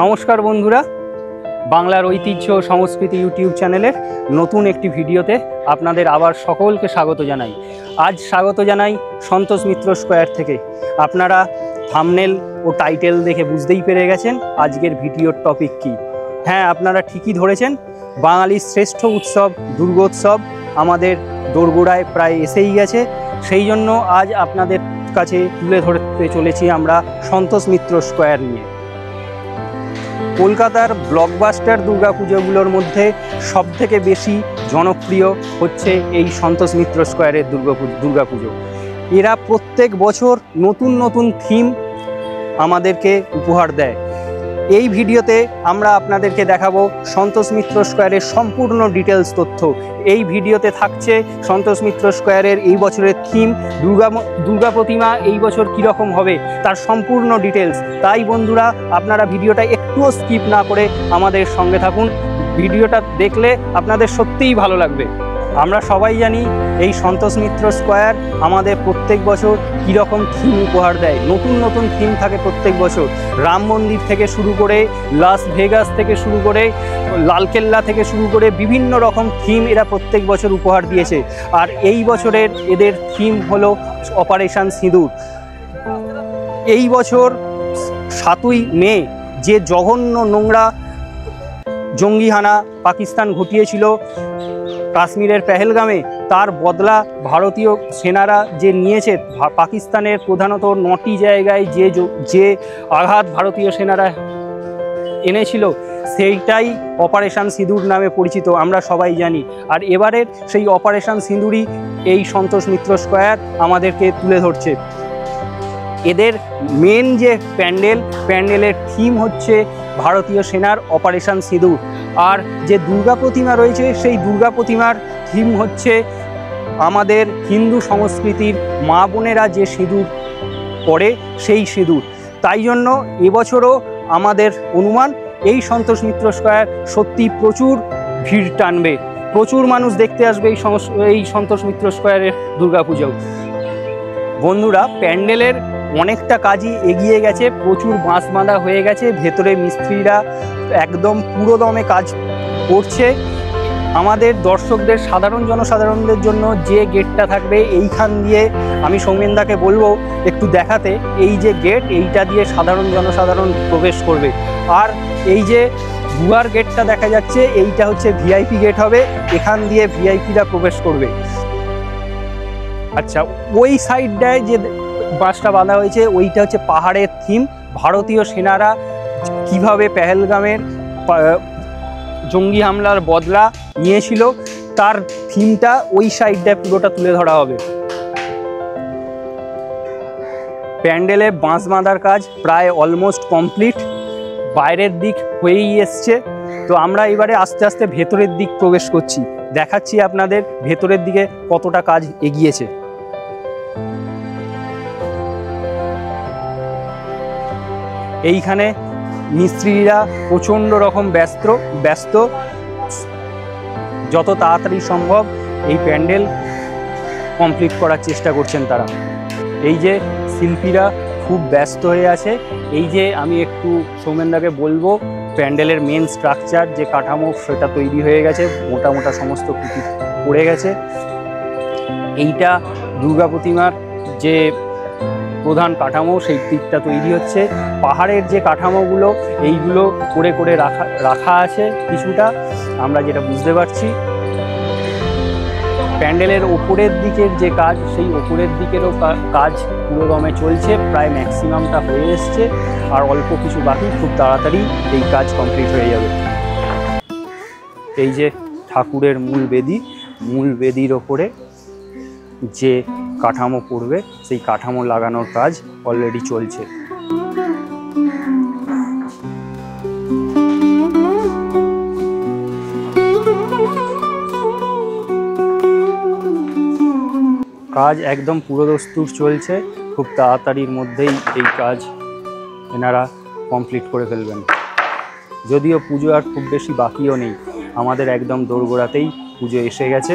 নমস্কার বন্ধুরা, বাংলার ঐতিহ্য সংস্কৃতি ইউটিউব চ্যানেলের নতুন একটি ভিডিওতে আপনাদের আবার সকলকে স্বাগত জানাই। আজ স্বাগত জানাই সন্তোষ মিত্র স্কোয়ার থেকে। আপনারা থাম্বনেল ও টাইটেল দেখে বুঝতেই পেরে গেছেন আজকের ভিডিওর টপিক কী। হ্যাঁ, আপনারা ঠিকই ধরেছেন, বাঙালির শ্রেষ্ঠ উৎসব দুর্গোৎসব আমাদের দোরগোড়ায় প্রায় এসেই গেছে। সেই জন্য আজ আপনাদের কাছে তুলে ধরতে চলেছি আমরা সন্তোষ মিত্র স্কোয়ার নিয়ে। কলকাতার ব্লকবাস্টার দুর্গাপুজোগুলোর মধ্যে সবথেকে বেশি জনপ্রিয় হচ্ছে এই সন্তোষ মিত্র স্কোয়ারের দুর্গাপুজো। এরা প্রত্যেক বছর নতুন নতুন থিম আমাদেরকে উপহার দেয়। এই ভিডিওতে আমরা আপনাদেরকে দেখাবো সন্তোষ মিত্র স্কোয়ারের সম্পূর্ণ ডিটেলস তথ্য। এই ভিডিওতে থাকছে সন্তোষ মিত্র স্কোয়ারের এই বছরের থিম, দুর্গা প্রতিমা এই বছর কীরকম হবে তার সম্পূর্ণ ডিটেলস। তাই বন্ধুরা, আপনারা ভিডিওটা একটুও স্কিপ না করে আমাদের সঙ্গে থাকুন। ভিডিওটা দেখলে আপনাদের সত্যিই ভালো লাগবে। আমরা সবাই জানি এই সন্তোষ মিত্র স্কোয়ার আমাদের প্রত্যেক বছর কীরকম থিম উপহার দেয়। নতুন নতুন থিম থাকে প্রত্যেক বছর। রাম মন্দির থেকে শুরু করে লাস ভেগাস থেকে শুরু করে লালকেল্লা থেকে শুরু করে বিভিন্ন রকম থিম এরা প্রত্যেক বছর উপহার দিয়েছে। আর এই বছরের এদের থিম হলো অপারেশন সিঁদুর। এই বছর 7ই মে যে জঘন্য নোংরা জঙ্গি হানা পাকিস্তান ঘটিয়েছিল কাশ্মীরের পেহেলগামে, তার বদলা ভারতীয় সেনারা যে নিয়েছে, পাকিস্তানের প্রধানত 9টি জায়গায় যে আঘাত ভারতীয় সেনারা এনেছিল, সেইটাই অপারেশন সিঁদুর নামে পরিচিত, আমরা সবাই জানি। আর এবারের সেই অপারেশন সিঁদুরই এই সন্তোষ মিত্র স্কোয়ার আমাদেরকে তুলে ধরছে। এদের মেন যে প্যান্ডেলের থিম হচ্ছে ভারতীয় সেনার অপারেশন সিঁদুর। আর যে দুর্গা প্রতিমা রয়েছে সেই দুর্গা প্রতিমার থিম হচ্ছে আমাদের হিন্দু সংস্কৃতির মা বোনেরা যে সিঁদুর পরে সেই সিঁদুর। তাই জন্য এবছরও আমাদের অনুমান এই সন্তোষ মিত্র স্কোয়ার সত্যি প্রচুর ভিড় টানবে, প্রচুর মানুষ দেখতে আসবে এই সন্তোষ মিত্র স্কোয়ারের দুর্গাপুজো। বন্ধুরা, প্যান্ডেলের অনেকটা কাজই এগিয়ে গেছে, প্রচুর বাঁশ বাঁধা হয়ে গেছে, ভেতরে মিস্ত্রিরা একদম পুরোদমে কাজ করছে। আমাদের দর্শকদের জনসাধারণদের জন্য যে গেটটা থাকবে এইখান দিয়ে আমি সৌমেনদাকে বলবো একটু দেখাতে। এই যে গেট, এইটা দিয়ে জনসাধারণ প্রবেশ করবে। আর এই যে দুয়ার গেটটা দেখা যাচ্ছে, এইটা হচ্ছে ভিআইপি গেট হবে, এখান দিয়ে ভিআইপিরা প্রবেশ করবে। আচ্ছা, ওই সাইডটায় যে বাঁশটা বাঁধা হয়েছে ওইটা হচ্ছে পাহাড়ের থিম। ভারতীয় সেনারা কিভাবে পেহেলগামের জঙ্গি হামলার বদলা নিয়েছিল তার থিমটা ওই সাইডটায় পুরোটা তুলে ধরা হবে। প্যান্ডেলে বাঁশ বাঁধার কাজ প্রায় অলমোস্ট কমপ্লিট, বাইরের দিক হয়েই এসছে। তো আমরা এবারে আস্তে আস্তে ভেতরের দিক প্রবেশ করছি, দেখাচ্ছি আপনাদের ভেতরের দিকে কতটা কাজ এগিয়েছে। এইখানে মিস্ত্রিরা প্রচণ্ড রকম ব্যস্ত, যত তাড়াতাড়ি সম্ভব এই প্যান্ডেল কমপ্লিট করার চেষ্টা করছেন তারা। এই যে শিল্পীরা খুব ব্যস্ত হয়ে আছে। এই যে আমি একটু সৌমেনদাকে বলবো, প্যান্ডেলের মেন স্ট্রাকচার যে কাঠামো সেটা তৈরি হয়ে গেছে, মোটা মোটা সমস্ত খুঁটি পড়ে গেছে। এইটা দুর্গা প্রতিমার যে প্রধান কাঠামো সেই দিকটা তৈরি হচ্ছে। পাহাড়ের যে কাঠামোগুলো এইগুলো করে রাখা আছে কিছুটা, আমরা যেটা বুঝতে পারছি। প্যান্ডেলের ওপরের দিকের যে কাজ, সেই ওপরের দিকেরও কাজ পুরোদমে চলছে, প্রায় ম্যাক্সিমামটা হয়ে এসছে। আর অল্প কিছু বাকি, খুব তাড়াতাড়ি এই কাজ কমপ্লিট হয়ে যাবে। এই যে ঠাকুরের মূল বেদির ওপরে যে কাঠামো পড়বে সেই কাঠামো লাগানোর কাজ অলরেডি চলছে। কাজ একদম পুরোদস্তুর চলছে, খুব তাড়াতাড়ির মধ্যেই এই কাজ এনারা কমপ্লিট করে ফেলবেন। যদিও পুজো আর খুব বেশি বাকিও নেই, আমাদের একদম দোরগোড়াতেই পুজো এসে গেছে।